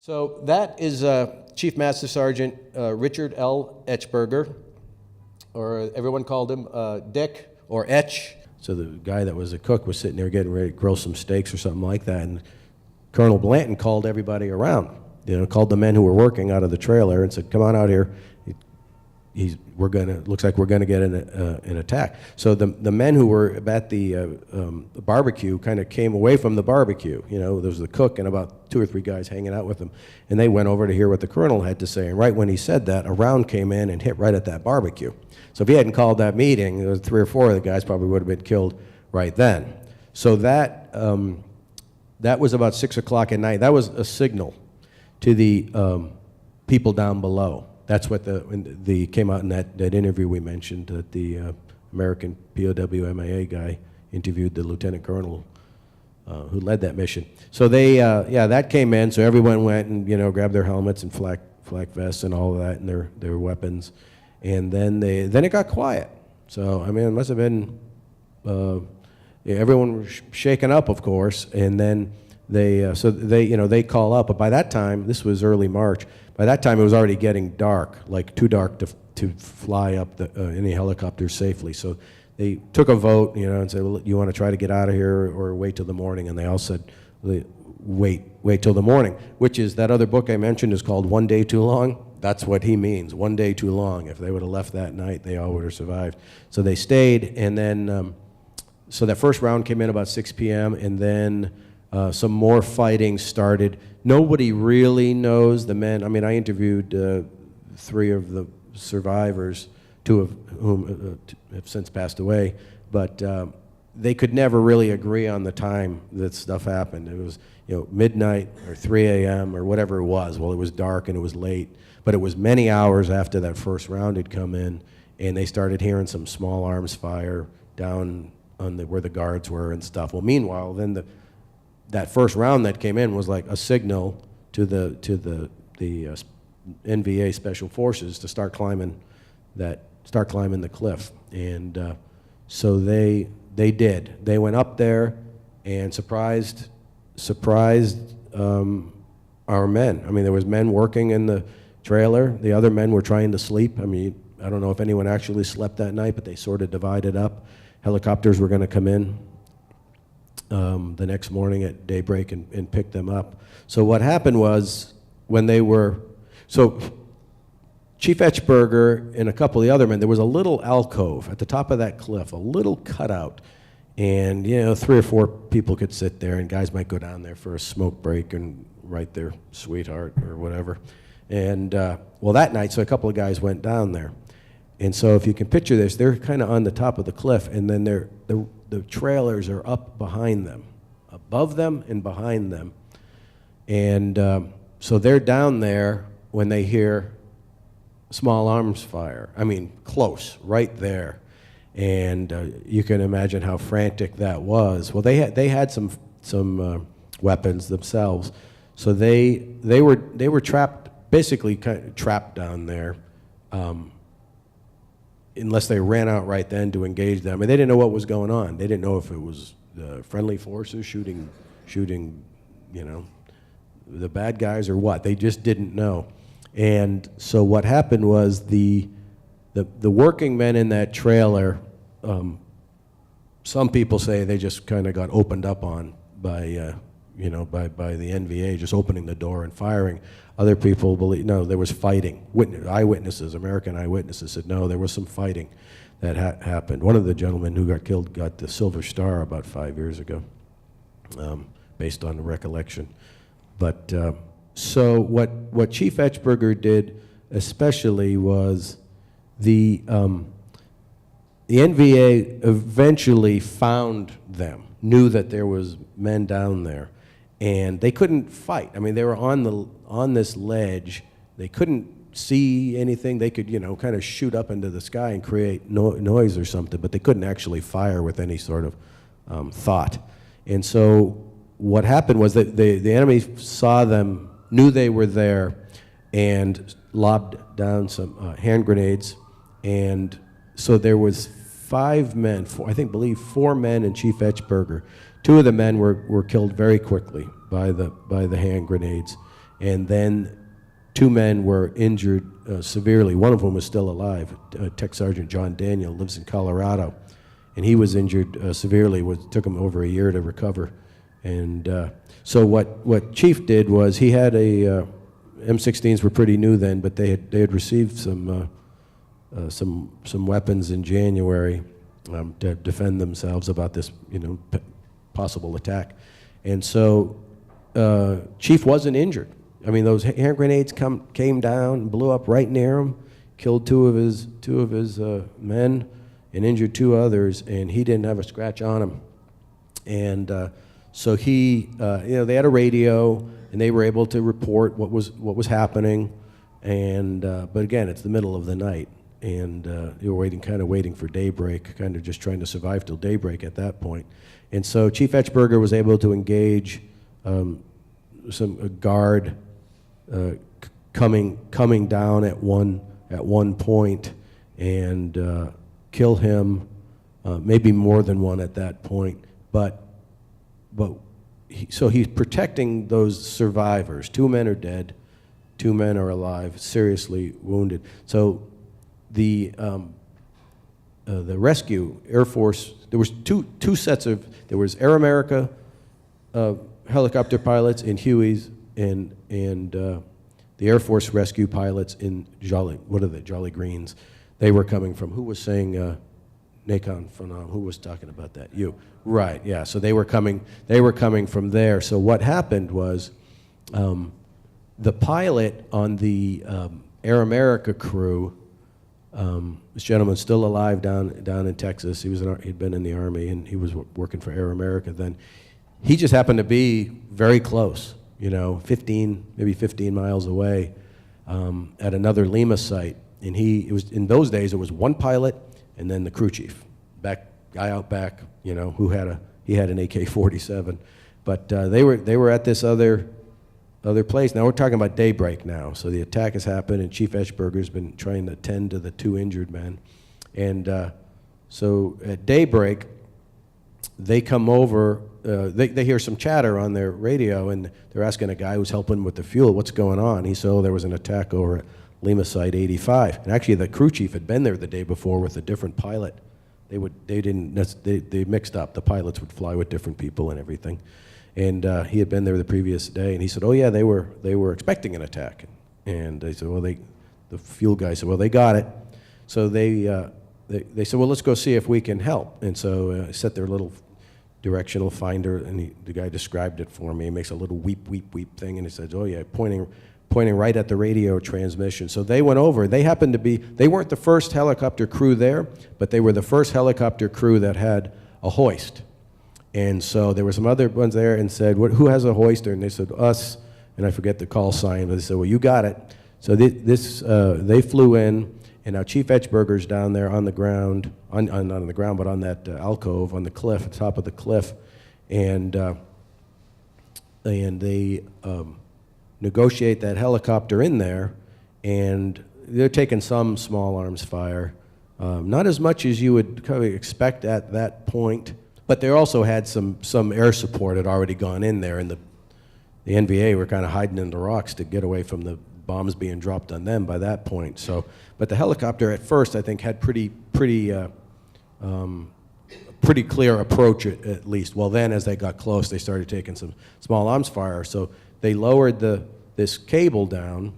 So that is Chief Master Sergeant Richard L. Etchberger, or everyone called him Dick or Etch. So the guy that was a cook was sitting there getting ready to grill some steaks or something like that, and Colonel Blanton called everybody around. Called the men who were working out of the trailer and said, "Come on out here. Looks like we're gonna get an attack." So the men who were at the barbecue kind of came away from the barbecue. There was the cook and about 2 or 3 guys hanging out with him, and they went over to hear what the colonel had to say. And right when he said that, a round came in and hit right at that barbecue. So if he hadn't called that meeting, there was 3 or 4 of the guys probably would have been killed right then. So that was about 6 o'clock at night. That was a signal to the people down below. That's what the came out in that interview we mentioned, that the American POW MIA guy interviewed the lieutenant colonel who led that mission. So that came in. So everyone went and grabbed their helmets and flak vests and all of that and their weapons, and then it got quiet. So I mean, it must have been everyone was shaken up, of course, and then they call up. But by that time, this was early March. By that time, it was already getting dark, like too dark to fly up any helicopters safely. So they took a vote, and said, "Well, you want to try to get out of here or wait till the morning?" And they all said, "Wait till the morning." Which is that other book I mentioned is called "One Day Too Long." That's what he means. 1 day too long. If they would have left that night, they all would have survived. So they stayed, and then so that first round came in about 6 p.m. and then some more fighting started. Nobody really knows the men. I mean, I interviewed 3 of the survivors, 2 of whom have since passed away, but they could never really agree on the time that stuff happened. It was midnight or 3 a.m. or whatever it was. Well, it was dark and it was late, but it was many hours after that first round had come in, and they started hearing some small arms fire down on where the guards were and stuff. Well, meanwhile, then that first round that came in was like a signal to the NVA Special Forces to start climbing the cliff, and so they did. They went up there and surprised our men. I mean, there was men working in the trailer. The other men were trying to sleep. I mean, I don't know if anyone actually slept that night, but they sort of divided up. Helicopters were going to come in the next morning at daybreak and pick them up. So what happened was Chief Etchberger and a couple of the other men, there was a little alcove at the top of that cliff, a little cutout, and 3 or 4 people could sit there, and guys might go down there for a smoke break and write their sweetheart or whatever. And well, that night, so a couple of guys went down there. And so if you can picture this, they're kind of on the top of the cliff, and then the trailers are up behind them, above them and behind them. And so they're down there when they hear small arms fire. I mean, close, right there. And you can imagine how frantic that was. Well, they had some weapons themselves, so they were trapped, basically kind of trapped down there. Unless they ran out right then to engage them. And they didn't know what was going on. They didn't know if it was the friendly forces shooting, the bad guys or what. They just didn't know. And so what happened was the working men in that trailer, some people say they just kind of got opened up on by the NVA just opening the door and firing. Other people believe, no, there was fighting. Eyewitnesses, American eyewitnesses said, no, there was some fighting that happened. One of the gentlemen who got killed got the Silver Star about 5 years ago, based on the recollection. But so what Chief Etchberger did especially was the NVA eventually found them, knew that there was men down there, and they couldn't fight. I mean, they were on this ledge. They couldn't see anything. They could, kind of shoot up into the sky and create noise or something, but they couldn't actually fire with any sort of thought. And so what happened was that the enemy saw them, knew they were there, and lobbed down some hand grenades. And so there was 5 men, I believe 4 men and Chief Etchberger. 2 of the men were killed very quickly by the hand grenades, And then 2 men were injured severely. One of them was still alive. Tech Sergeant John Daniel lives in Colorado, and he was injured severely. It took him over a year to recover. And so what Chief did was he had a M16s were pretty new then, but they had received some weapons in January to defend themselves about this possible attack. And so Chief wasn't injured. I mean, those hand grenades came down, blew up right near him, killed two of his men, and injured 2 others, and he didn't have a scratch on him. And so he, they had a radio, and they were able to report what was happening. And but again, it's the middle of the night, and you were kind of waiting for daybreak, kind of just trying to survive till daybreak at that point. And so Chief Etchberger was able to engage a guard coming down at one point and kill him, maybe more than one at that point. So he's protecting those survivors. 2 men are dead, 2 men are alive, seriously wounded. So the rescue Air Force, there was two sets of, there was Air America helicopter pilots in Huey's and the Air Force rescue pilots in Jolly Greens. They were coming from, who was saying, Nacon Phenom, who was talking about that? You. Right, yeah, so they were coming from there. So what happened was the pilot on the Air America crew, this gentleman's still alive down in Texas. He'd been in the Army and he was working for Air America then. He just happened to be very close, maybe 15 miles away at another Lima site. And in those days, it was 1 pilot and then the crew chief, guy out back, who had an AK-47. But they were at this other place. Now we're talking about daybreak now. So the attack has happened, and Chief Etchberger's been trying to attend to the 2 injured men. And so at daybreak, they come over. They hear some chatter on their radio, and they're asking a guy who's helping with the fuel, what's going on? He said, there was an attack over at Lima Site 85. And actually, the crew chief had been there the day before with a different pilot. They mixed up. The pilots would fly with different people and everything. And he had been there the previous day, and he said, oh yeah, they were expecting an attack. And they said, the fuel guy said, well, they got it. So they said, well, let's go see if we can help. And so set their little directional finder, and the guy described it for me. He makes a little weep, weep, weep thing, and he says, oh yeah, pointing right at the radio transmission. So they went over. They weren't the first helicopter crew there, but they were the first helicopter crew that had a hoist. And so there were some other ones there and said, who has a hoister? And they said, us, and I forget the call sign, but they said, well, you got it. So they flew in, and now Chief Etchberger's down there on the ground, not on the ground, but on that alcove on the cliff, at the top of the cliff, and they negotiate that helicopter in there, and they're taking some small arms fire, not as much as you would kind of expect at that point, but they also had some air support had already gone in there, and the NVA were kind of hiding in the rocks to get away from the bombs being dropped on them by that point. So, but the helicopter at first, I think, had pretty clear approach at least. Well, then as they got close, they started taking some small arms fire. So they lowered this cable down,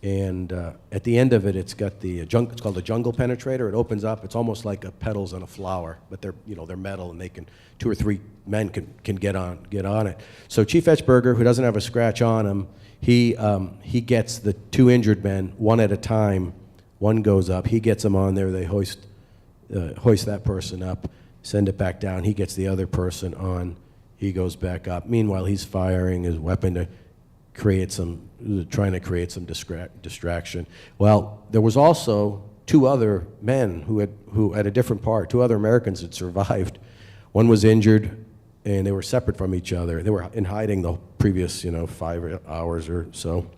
and at the end of it, it's got it's called a jungle penetrator. It opens up. It's almost like petals on a flower, but they're metal, and 2 or 3 men can get on it. So Chief Etchberger, who doesn't have a scratch on him, he gets the 2 injured men one at a time. One goes up. He gets them on there. They hoist that person up, send it back down. He gets the other person on. He goes back up. Meanwhile, he's firing his weapon to trying to create some distraction. Well, there was also 2 other men who at a different part, 2 other Americans had survived. One was injured, and they were separate from each other. They were in hiding the previous 5 hours or so.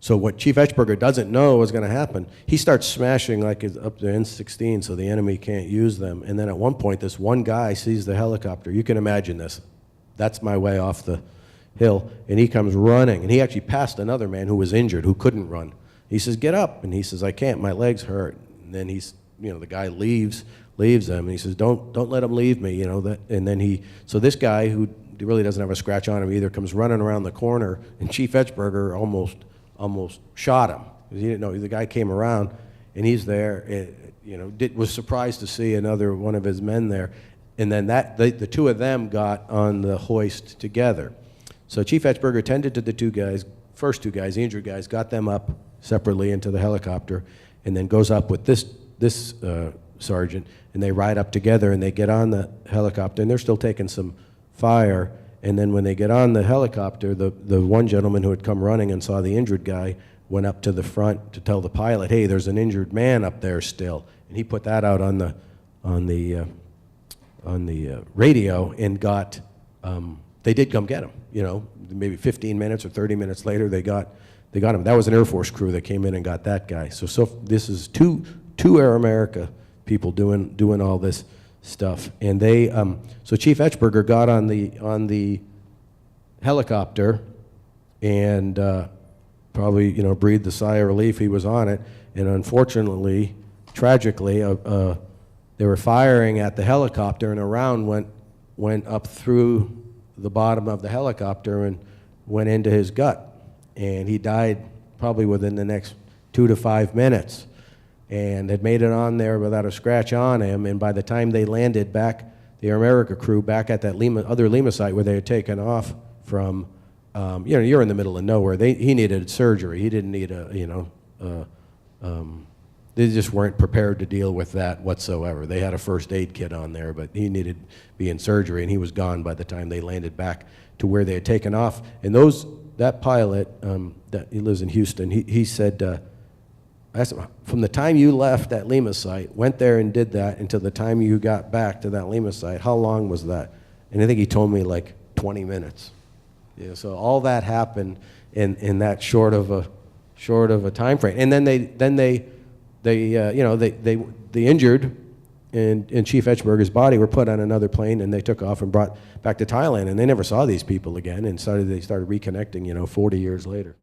So what Chief Etchberger doesn't know is going to happen, he starts smashing up the N-16 so the enemy can't use them. And then at one point, this one guy sees the helicopter. You can imagine this. That's my way off the, hill, and he comes running, and he actually passed another man who was injured, who couldn't run. He says, "Get up," and he says, "I can't, my legs hurt." And then the guy leaves him, and he says, "Don't let him leave me," and then so this guy who really doesn't have a scratch on him either comes running around the corner, and Chief Etchberger almost shot him. He didn't know, the guy came around, and he's there, was surprised to see another one of his men there, and then the two of them got on the hoist together. So Chief Etchberger tended to the first two guys, the injured guys, got them up separately into the helicopter, and then goes up with this sergeant, and they ride up together, and they get on the helicopter, and they're still taking some fire. And then when they get on the helicopter, the one gentleman who had come running and saw the injured guy went up to the front to tell the pilot, "Hey, there's an injured man up there still." And he put that out on the radio, and they did come get him. Maybe 15 minutes or 30 minutes later, they got him. That was an Air Force crew that came in and got that guy. So this is two Air America people doing all this stuff, and so Chief Etchberger got on the helicopter, and probably breathed a sigh of relief. He was on it, and unfortunately, tragically, they were firing at the helicopter, and a round went up through the bottom of the helicopter and went into his gut, and he died probably within the next 2 to 5 minutes. And had made it on there without a scratch on him, and by the time they landed back, the Air America crew back at that other Lima site where they had taken off from, you're in the middle of nowhere. He needed surgery. He didn't need they just weren't prepared to deal with that whatsoever. They had a first aid kit on there, but he needed to be in surgery, and he was gone by the time they landed back to where they had taken off. And that pilot, he lives in Houston, he said, I asked him, from the time you left that Lima site, went there and did that, until the time you got back to that Lima site, how long was that? And I think he told me like 20 minutes. So all that happened in that short of a time frame. And then the injured and Chief Etchberger's body were put on another plane, and they took off and brought back to Thailand, and they never saw these people again, and they started reconnecting 40 years later.